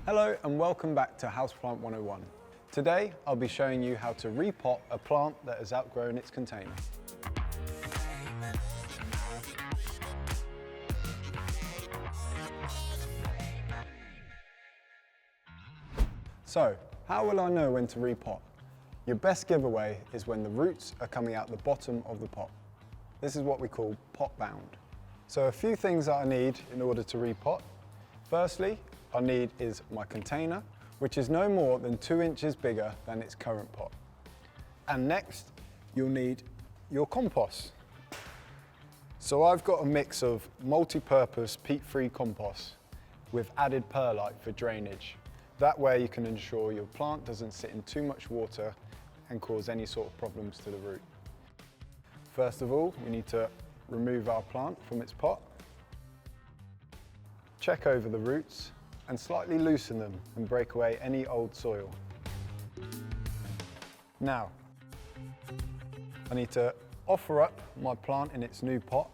Hello and welcome back to Houseplant 101. Today I'll be showing you how to repot a plant that has outgrown its container. So, how will I know when to repot? Your best giveaway is when the roots are coming out the bottom of the pot. This is what we call pot bound. So a few things that I need in order to repot. Firstly, I need is my container, which is no more than 2 inches bigger than its current pot. And next, you'll need your compost. So I've got a mix of multi-purpose peat-free compost with added perlite for drainage. That way you can ensure your plant doesn't sit in too much water and cause any sort of problems to the root. First of all, we need to remove our plant from its pot. Check over the roots and slightly loosen them and break away any old soil. Now, I need to offer up my plant in its new pot.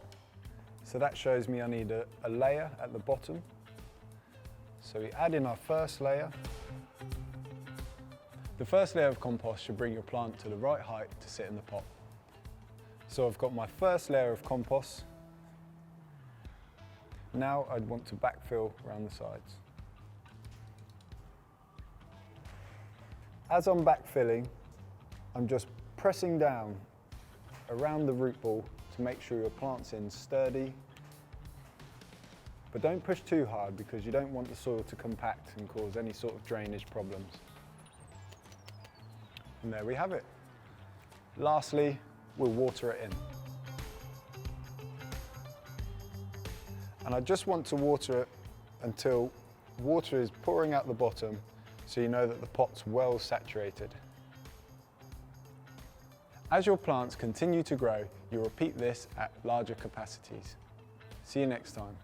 So that shows me I need a layer at the bottom. So we add in our first layer. The first layer of compost should bring your plant to the right height to sit in the pot. So I've got my first layer of compost. Now I'd want to backfill around the sides. As I'm backfilling, I'm just pressing down around the root ball to make sure your plant's in sturdy. But don't push too hard because you don't want the soil to compact and cause any sort of drainage problems. And there we have it. Lastly, we'll water it in. And I just want to water it until water is pouring out the bottom so you know that the pot's well saturated. As your plants continue to grow, you'll repeat this at larger capacities. See you next time.